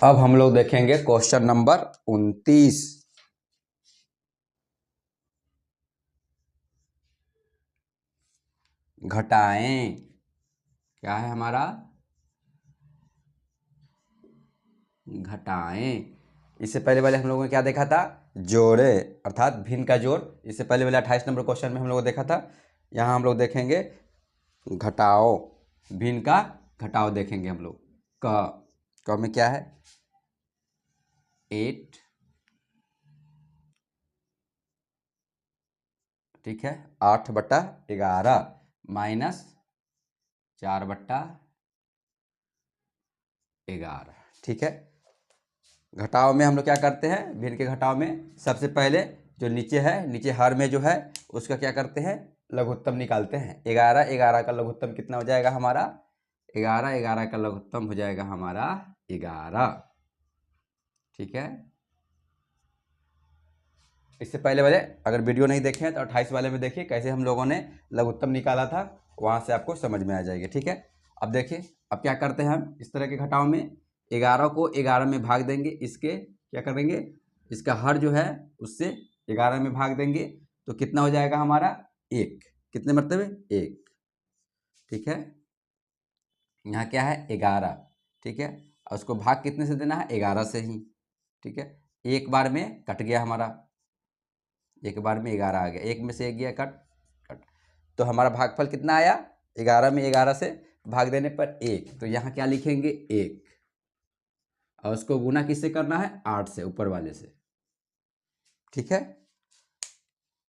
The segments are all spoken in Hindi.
अब हम लोग देखेंगे क्वेश्चन नंबर 29। घटाएं। क्या है हमारा? घटाएं। इससे पहले वाले हम लोगों ने क्या देखा था? जोड़े अर्थात भिन्न का जोड़। इससे पहले वाले 28 नंबर क्वेश्चन में हम लोग देखा था। यहाँ हम लोग देखेंगे घटाओ, भिन्न का घटाओ देखेंगे हम लोग। क में क्या है? 8, ठीक है, 8/11 माइनस 4/11, ठीक है। घटाव में हम लोग क्या करते हैं? भिन्न के घटाव में सबसे पहले जो नीचे है, नीचे हर में जो है उसका क्या करते हैं? लघुत्तम निकालते हैं। 11 का लघुत्तम कितना हो जाएगा हमारा? 11 का लघुत्तम हो जाएगा हमारा 11, ठीक है। इससे पहले वाले अगर वीडियो नहीं देखे हैं तो 28 वाले में देखिए कैसे हम लोगों ने लघुत्तम निकाला था, वहां से आपको समझ में आ जाएगी, ठीक है। अब देखिए, अब क्या करते हैं हम इस तरह के घटाव में? 11 को 11 में भाग देंगे, इसके क्या करेंगे? इसका हर जो है उससे 11 में भाग देंगे तो कितना हो जाएगा हमारा? 1। कितने मरतबे? 1, ठीक है। यहाँ क्या है? 11, ठीक है। और उसको भाग कितने से देना है? 11 से ही, ठीक है। एक बार में कट गया हमारा, एक बार में 11 आ गया, एक में से एक गया कट कट, तो हमारा भागफल कितना आया? 11 में 11 से भाग देने पर 1, तो यहाँ क्या लिखेंगे? 1, और उसको गुना किससे करना है? 8 से, ऊपर वाले से, ठीक है।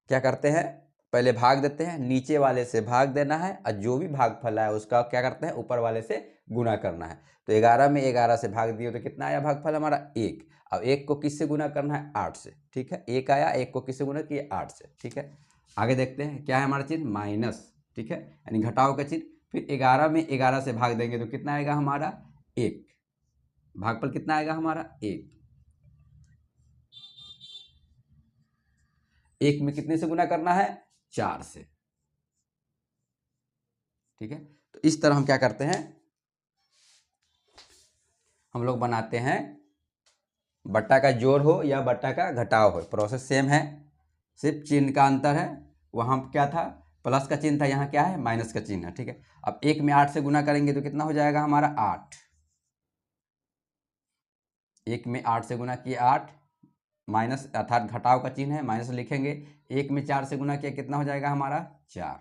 क्या करते हैं? पहले भाग देते हैं, नीचे वाले से भाग देना है, और जो भी भागफल है उसका क्या करते हैं? ऊपर वाले से गुना करना है। तो 11 में 11 से भाग दिए तो कितना आया भागफल हमारा? 1। अब 1 को किससे गुना करना है? 8 से, ठीक है। 1 आया, 1 को किससे गुना किए? 8 से, ठीक है। आगे देखते हैं क्या है हमारा चिन्ह? माइनस, ठीक है, यानी घटाव का चिन्ह। फिर 11 में 11 से भाग देंगे तो कितना आएगा हमारा? 1। भागफल कितना आएगा हमारा? 1। 1 में कितने से गुना करना है? 4 से, ठीक है। तो इस तरह हम क्या करते हैं? हम लोग बनाते हैं, बट्टा का जोड़ हो या बट्टा का घटाव हो, प्रोसेस सेम है, सिर्फ चिन्ह का अंतर है। वहाँ क्या था? प्लस का चिन्ह था, यहाँ क्या है? माइनस का चिन्ह है, ठीक है। अब 1 में 8 से गुना करेंगे तो कितना हो जाएगा हमारा? 8। 1 में 8 से गुना किए 8, माइनस अर्थात घटाव का चिन्ह है, माइनस लिखेंगे। 1 में 4 से गुना किया, कितना हो जाएगा हमारा? 4।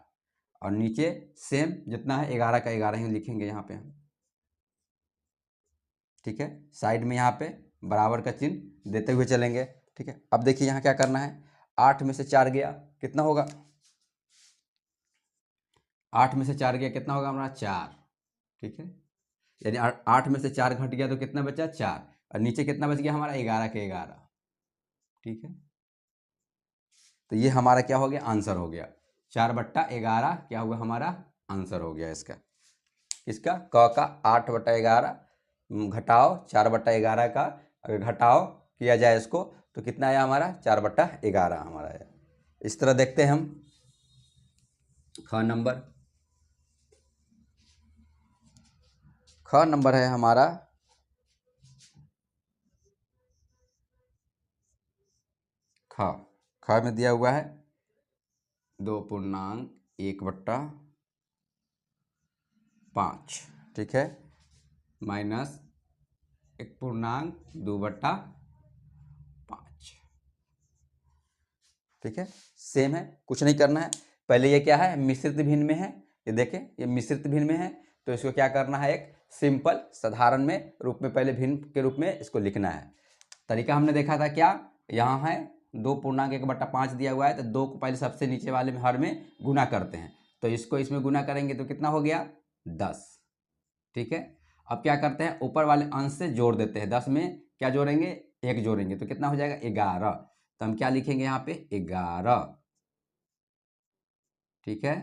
और नीचे सेम जितना है 11 का 11 ही लिखेंगे यहाँ पे हम, ठीक है। साइड में यहाँ पे बराबर का चिन्ह देते हुए चलेंगे, ठीक है। अब देखिए यहाँ क्या करना है? 8 में से 4 गया, कितना होगा? 8 में से 4 गया, कितना होगा हमारा? 4, ठीक है। यानी 8 में से 4 घट गया तो कितना बचा? 4। और नीचे कितना बच गया हमारा? 11 के 11, ठीक है। तो ये हमारा क्या हो गया? आंसर हो गया। 4/11 क्या हुआ हमारा? आंसर हो गया इसका। इसका क का 8/11 घटाओ 4/11 का, अगर घटाओ किया जाए इसको तो कितना आया हमारा? 4/11 हमारा आया। इस तरह देखते हैं हम ख नंबर। ख नंबर है हमारा ख। ख में दिया हुआ है 2.1/5, ठीक है, माइनस 1.2/5, ठीक है। सेम है, कुछ नहीं करना है। पहले ये क्या है? मिश्रित भिन्न में है, ये देखें, ये मिश्रित भिन्न में है, तो इसको क्या करना है? एक सिंपल साधारण में रूप में पहले भिन्न के रूप में इसको लिखना है। तरीका हमने देखा था क्या? यहाँ है 2.1/5 दिया हुआ है, तो 2 को पहले सबसे नीचे वाले में हर में गुना करते हैं, तो इसको इसमें गुना करेंगे तो कितना हो गया? 10, ठीक है। अब क्या करते हैं? ऊपर वाले अंश से जोड़ देते हैं, 10 में क्या जोड़ेंगे? 1 जोड़ेंगे तो कितना हो जाएगा? 11। तो हम क्या लिखेंगे यहाँ पे? 11, ठीक है।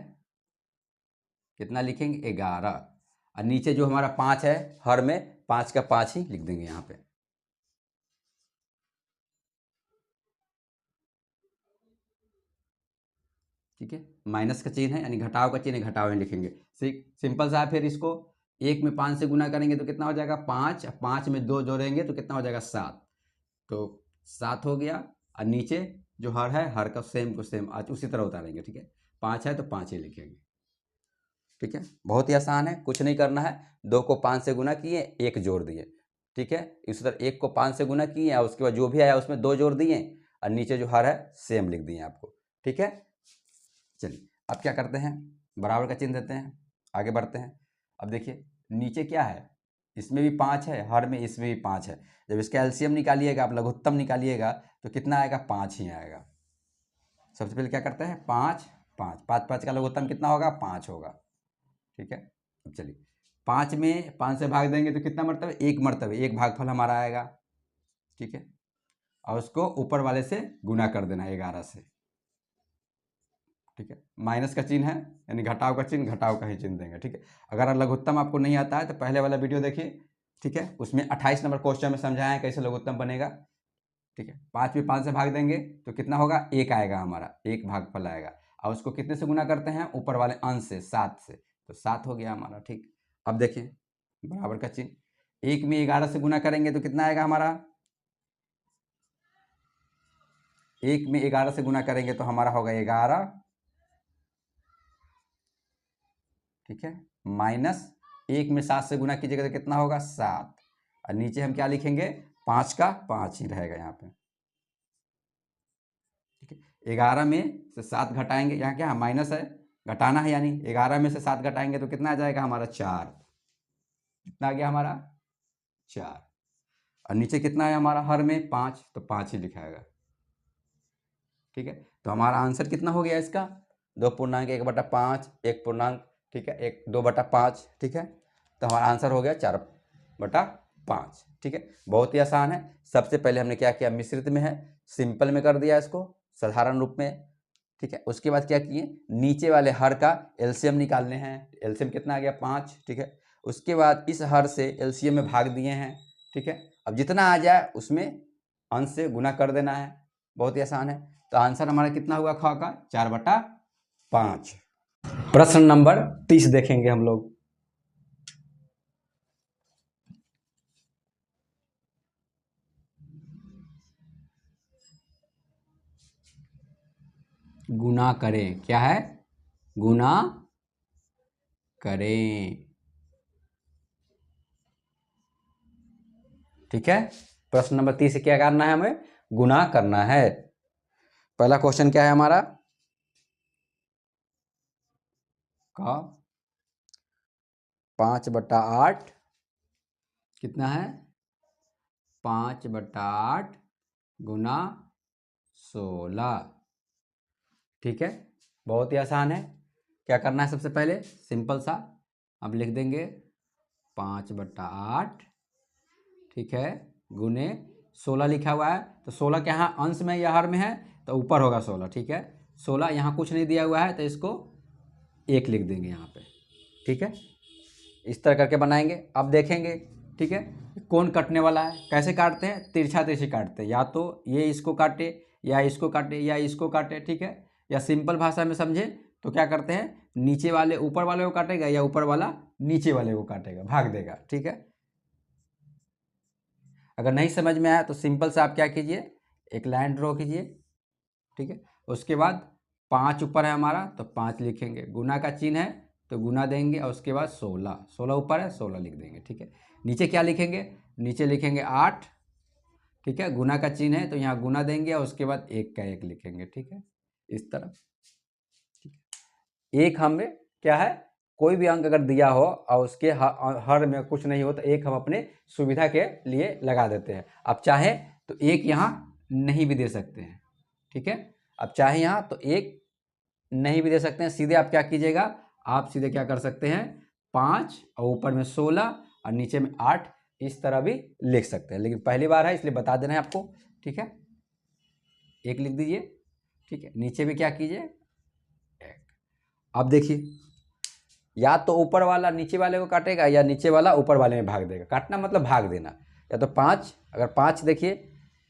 कितना लिखेंगे? 11। और नीचे जो हमारा 5 है हर में, 5 का 5 ही लिख देंगे यहाँ पे, ठीक है। माइनस का चिन्ह है यानी घटाव का चिन्ह, घटाव में लिखेंगे। सिंपल सा है। फिर इसको 1 में 5 से गुना करेंगे तो कितना हो जाएगा 5, 5 में 2 जोड़ेंगे तो कितना हो जाएगा 7, तो 7 हो गया। और नीचे जो हर है, हर का सेम को सेम आज उसी तरह उतारेंगे, ठीक है। 5 है तो 5 ही लिखेंगे, ठीक है। बहुत ही आसान है, कुछ नहीं करना है। 2 को 5 से गुना किए, 1 जोड़ दिए, ठीक है। इसी तरह 1 को 5 से गुना किए और उसके बाद जो भी आया उसमें 2 जोड़ दिए और नीचे जो हर है सेम लिख दिए आपको, ठीक है। चलिए अब क्या करते हैं, बराबर का चिन्ह देते हैं, आगे बढ़ते हैं। अब देखिए नीचे क्या है, इसमें भी 5 है, हर में इसमें भी 5 है। जब इसका एलसीएम निकालिएगा, आप लघुत्तम निकालिएगा तो कितना आएगा, 5 ही आएगा। सबसे पहले क्या करते हैं, 5 5 5 5 का लघुत्तम कितना होगा, 5 होगा, ठीक है। अब चलिए 5 में 5 से भाग देंगे तो कितना मरतबे, 1 मरतबे, 1 भागफल हमारा आएगा, ठीक है। और उसको ऊपर वाले से गुना कर देना 11 से, ठीक है। माइनस का चिन्ह है यानी घटाव का चिन्ह, घटाव का ही चिन्ह देंगे, ठीक है। अगर लघुत्तम आपको नहीं आता है तो पहले वाला वीडियो देखिए, ठीक है। उसमें 28 नंबर क्वेश्चन में समझाया है कैसे लघुत्तम बनेगा, ठीक है। 5 में 5 से भाग देंगे तो कितना होगा, 1 आएगा हमारा, 1 भागफल आएगा। और उसको कितने से गुना करते हैं, ऊपर वाले अंश से, 7 से, तो 7 हो गया हमारा, ठीक। अब देखिए बराबर का चिन्ह, 1 में 11 से गुना करेंगे तो कितना आएगा हमारा, 1 में 11 से गुना करेंगे तो हमारा होगा 11, ठीक है। माइनस 1 में 7 से गुना कीजिएगा तो कितना होगा, 7। और नीचे हम क्या लिखेंगे, 5 का 5 ही रहेगा यहाँ पे, ठीक है। 11 में से 7 घटाएंगे, यहाँ क्या है माइनस है, घटाना है, यानी 11 में से 7 घटाएंगे तो कितना आ जाएगा हमारा, 4। कितना आ गया हमारा, 4। और नीचे कितना है हमारा, हर में 5, तो 5 ही लिखाएगा, ठीक है। तो हमारा आंसर कितना हो गया इसका, 2.1/5, 1 पूर्णांक, ठीक है, 2/5, ठीक है। तो हमारा आंसर हो गया 4/5, ठीक है। बहुत ही आसान है। सबसे पहले हमने क्या किया, मिश्रित में है, सिंपल में कर दिया इसको, साधारण रूप में, ठीक है। उसके बाद क्या किए, नीचे वाले हर का एलसीएम निकालने हैं, एलसीएम कितना आ गया, 5, ठीक है। उसके बाद इस हर से एलसीएम में भाग दिए हैं, ठीक है। अब जितना आ जाए उसमें अंश से गुना कर देना है, बहुत ही आसान है। तो आंसर हमारा कितना हुआ ख का, 4/5। प्रश्न नंबर 30 देखेंगे हम लोग। गुना करें, क्या है, गुना करें, ठीक है। प्रश्न नंबर 30 से क्या करना है, हमें गुना करना है। पहला क्वेश्चन क्या है हमारा, का 5/8 कितना है, 5/8 गुना 16, ठीक है। बहुत ही आसान है। क्या करना है, सबसे पहले सिंपल सा अब लिख देंगे 5/8, ठीक है, गुने 16 लिखा हुआ है, तो 16 के यहाँ अंश में या हर में है तो ऊपर होगा 16, ठीक है। 16 यहाँ कुछ नहीं दिया हुआ है तो इसको 1 लिख देंगे यहाँ पे, ठीक है। इस तरह करके बनाएंगे। अब देखेंगे, ठीक है, कौन कटने वाला है, कैसे काटते हैं, तिरछा तिरछी काटते हैं, या तो ये इसको काटे या इसको काटे या इसको काटे, ठीक है। या सिंपल भाषा में समझे तो क्या करते हैं, नीचे वाले ऊपर वाले को काटेगा या ऊपर वाला नीचे वाले को काटेगा, भाग देगा, ठीक है। अगर नहीं समझ में आया तो सिंपल से आप क्या कीजिए, एक लाइन ड्रॉ कीजिए, ठीक है। उसके बाद 5 ऊपर है हमारा तो 5 लिखेंगे, गुना का चिन्ह है तो गुना देंगे, और उसके बाद 16 ऊपर है 16 लिख देंगे, ठीक है। नीचे क्या लिखेंगे, नीचे लिखेंगे 8, ठीक है, गुना का चिन्ह है तो यहाँ गुना देंगे और उसके बाद 1 का 1 लिखेंगे, ठीक है, इस तरह, ठीक है। एक हमें क्या है, कोई भी अंक अगर दिया हो और उसके हर में कुछ नहीं हो तो एक हम अपने सुविधा के लिए लगा देते हैं। अब चाहे तो एक यहाँ नहीं भी दे सकते हैं, ठीक है। अब चाहे यहाँ तो एक नहीं भी दे सकते हैं, सीधे आप क्या कीजिएगा, आप सीधे क्या कर सकते हैं, 5 और ऊपर में 16 और नीचे में 8, इस तरह भी लिख सकते हैं, लेकिन पहली बार है इसलिए बता देना है आपको, ठीक है। 1 लिख दीजिए, ठीक है, नीचे भी क्या कीजिए 1। अब देखिए, या तो ऊपर वाला नीचे वाले को काटेगा या नीचे वाला ऊपर वाले में भाग देगा, काटना मतलब भाग देना। या तो 5, अगर 5 देखिए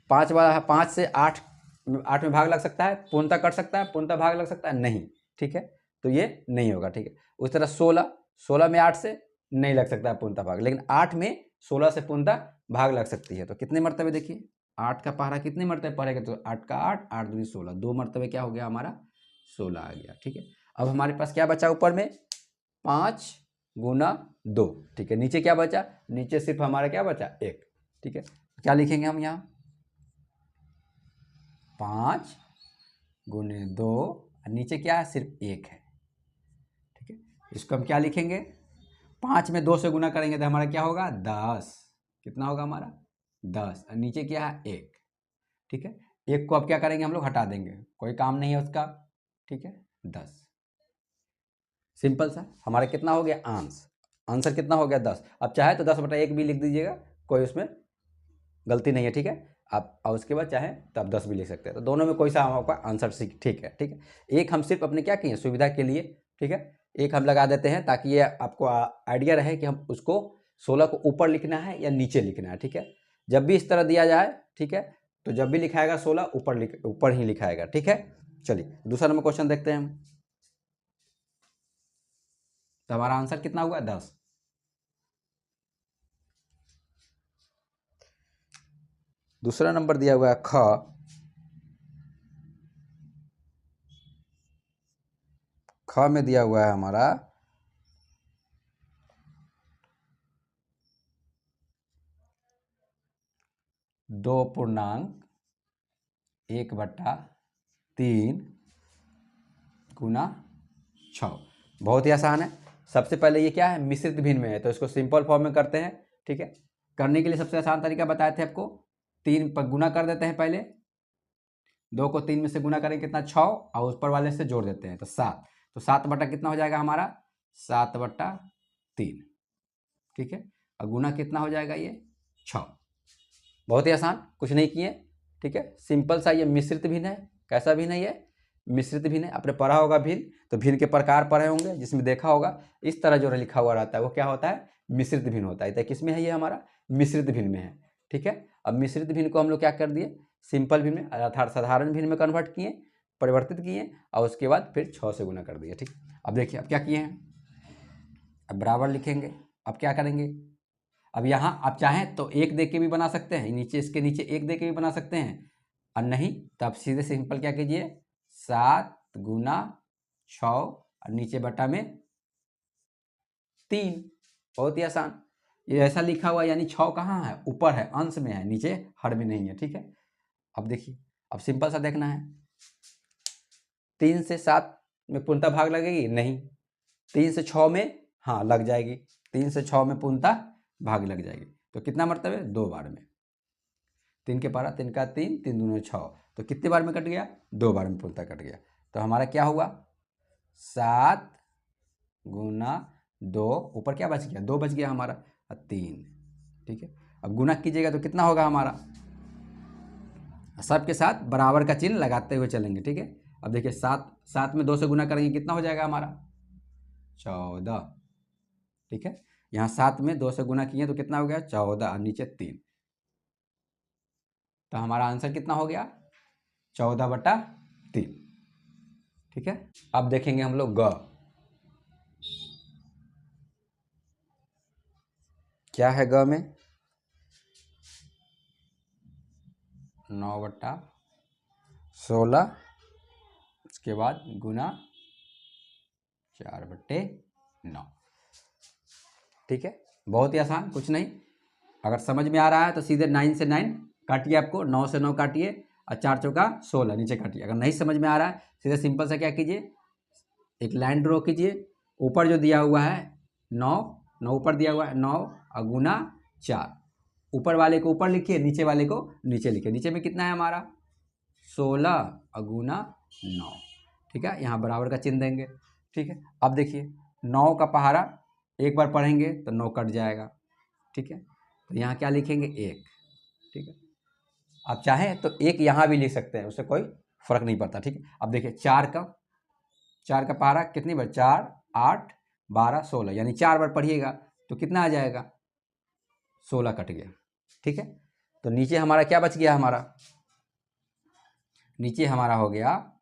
5 वाला है, 5 से 8 में भाग लग सकता है, पूर्णतः कट सकता है, पूर्णतः भाग लग सकता है नहीं, ठीक है, तो ये नहीं होगा, ठीक है। उस तरह 16 में 8 से नहीं लग सकता पूर्णतः भाग, लेकिन 8 में 16 से पूर्णतः भाग लग सकती है। तो कितने मरतबे देखिए 8 का पहाड़ा कितने मरतबे पढ़ेगा, तो 8 का 8, 8 दूनी 16, 2 मरतबे क्या हो गया हमारा 16 आ गया। ठीक है, अब हमारे पास क्या बचा ऊपर में 5 गुना 2। ठीक है, नीचे क्या बचा, नीचे सिर्फ हमारा क्या बचा 1। ठीक है, क्या लिखेंगे हम यहाँ 5 गुने 2, नीचे क्या है सिर्फ 1 है। ठीक है, इसको हम क्या लिखेंगे 5 में 2 से गुना करेंगे तो हमारा क्या होगा 10। कितना होगा हमारा 10, और नीचे क्या है 1। ठीक है, 1 को अब क्या करेंगे हम लोग हटा देंगे, कोई काम नहीं है उसका। ठीक है, 10, सिंपल सा हमारा कितना हो गया आंसर कितना हो गया 10। अब चाहे तो 10/1 भी लिख दीजिएगा, कोई उसमें गलती नहीं है। ठीक है, आप और उसके बाद चाहे तो आप 10 भी लिख सकते हैं, तो दोनों में कोई सा आपका आंसर ठीक है। ठीक है, एक हम सिर्फ अपने क्या किए सुविधा के लिए, ठीक है, एक हम लगा देते हैं ताकि ये आपको आइडिया रहे कि हम उसको 16 को ऊपर लिखना है या नीचे लिखना है। ठीक है, जब भी इस तरह दिया जाए, ठीक है, तो जब भी लिखाएगा 16 ऊपर ही लिखाएगा। ठीक है, चलिए दूसरा नंबर क्वेश्चन देखते हैं हम। तो हमारा आंसर कितना हुआ 10। दूसरा नंबर दिया हुआ है ख में दिया हुआ है हमारा 2.1/3 गुना 6। बहुत ही आसान है। सबसे पहले ये क्या है मिश्रित भिन्न में है, तो इसको सिंपल फॉर्म में करते हैं। ठीक है, करने के लिए सबसे आसान तरीका बताए थे आपको, 3 पर गुना कर देते हैं पहले, 2 को 3 में से गुना करेंगे कितना 6, और ऊपर वाले से जोड़ देते हैं तो 7। तो 7 बटा कितना हो जाएगा हमारा 7/3। ठीक है, और गुना कितना हो जाएगा ये 6। बहुत ही आसान, कुछ नहीं किए। ठीक है, सिंपल सा ये मिश्रित भिन्न है। कैसा भिन्न है ये मिश्रित भिन्न है, आपने पढ़ा होगा भिन्न, तो भिन्न के प्रकार पढ़े होंगे जिसमें देखा होगा इस तरह जो लिखा हुआ रहता है वो क्या होता है मिश्रित भिन्न होता है। तो किस में है ये हमारा मिश्रित भिन्न में है। ठीक है, अब मिश्रित भिन्न को हम लोग क्या कर दिए सिंपल भिन्न में अर्थात साधारण भिन्न में कन्वर्ट किए, परिवर्तित किए, और उसके बाद फिर 6 से गुना कर दिया। ठीक, अब देखिए अब क्या किए हैं, अब बराबर लिखेंगे। अब क्या करेंगे, अब यहाँ आप चाहें तो 1 दे के भी बना सकते हैं, नीचे इसके नीचे 1 दे के भी बना सकते हैं, और नहीं तो आप सीधे सिंपल क्या कीजिए 7 गुना 6 और नीचे बटा में 3। बहुत ही आसान, ये ऐसा लिखा हुआ यानी 6 कहाँ है ऊपर है अंश में है, नीचे हर में नहीं है। ठीक है, अब देखिए अब सिंपल सा देखना है, 3 से 7 में पूर्णतः भाग लगेगी नहीं, 3 से 6 में हाँ लग जाएगी, 3 से 6 में पूर्णतः भाग लग जाएगी। तो कितना मरतबे 2 बार में, 3 के पारा 3 का 3, 3 दूनी 6, तो कितने बार में कट गया 2 बार में पूर्णतः कट गया। तो हमारा क्या हुआ 7 गुना 2, ऊपर क्या बच गया 2 बच गया हमारा, 3। ठीक है, अब गुना कीजिएगा तो कितना होगा हमारा, सबके साथ बराबर का चिन्ह लगाते हुए चलेंगे। ठीक है, अब देखिए 7 में 2 से गुना करेंगे कितना हो जाएगा हमारा 14। ठीक है, यहाँ 7 में 2 से गुना किए तो कितना हो गया 14 और नीचे 3, तो हमारा आंसर कितना हो गया 14/3। ठीक है, अब देखेंगे हम लोग ग, क्या है ग में 9/16, उसके बाद गुना 4/9। ठीक है, बहुत ही आसान, कुछ नहीं। अगर समझ में आ रहा है तो सीधे 9 से 9 काटिए, आपको 9 से 9 काटिए और 4 चौका 16 नीचे काटिए। अगर नहीं समझ में आ रहा है सीधे सिंपल सा क्या कीजिए एक लाइन ड्रॉ कीजिए, ऊपर जो दिया हुआ है 9, 9 ऊपर दिया हुआ है 9 और गुना 4, ऊपर वाले को ऊपर लिखिए नीचे वाले को नीचे लिखिए। नीचे में कितना है हमारा 16 और गुना 9। ठीक है, यहाँ बराबर का चिन्ह देंगे। ठीक है, अब देखिए 9 का पहाड़ा एक बार पढ़ेंगे तो 9 कट जाएगा। ठीक है, तो यहाँ क्या लिखेंगे 1। ठीक है, आप चाहें तो 1 यहाँ भी लिख सकते हैं, उससे कोई फर्क नहीं पड़ता। ठीक है, अब देखिए 4 का पहाड़ा कितनी बार 4, 8, 12, 16 यानी 4 बार पढ़िएगा तो कितना आ जाएगा 16 कट गया। ठीक है, तो नीचे हमारा क्या बच गया, हमारा नीचे हमारा हो गया,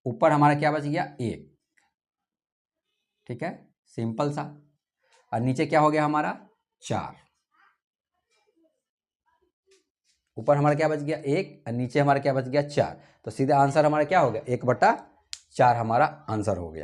ऊपर हमारा क्या बच गया 1। ठीक है, सिंपल सा। और नीचे क्या हो गया हमारा 4। ऊपर हमारा क्या बच गया 1 और नीचे हमारा क्या बच गया 4। तो सीधा आंसर हमारा क्या हो गया 1/4 हमारा आंसर हो गया।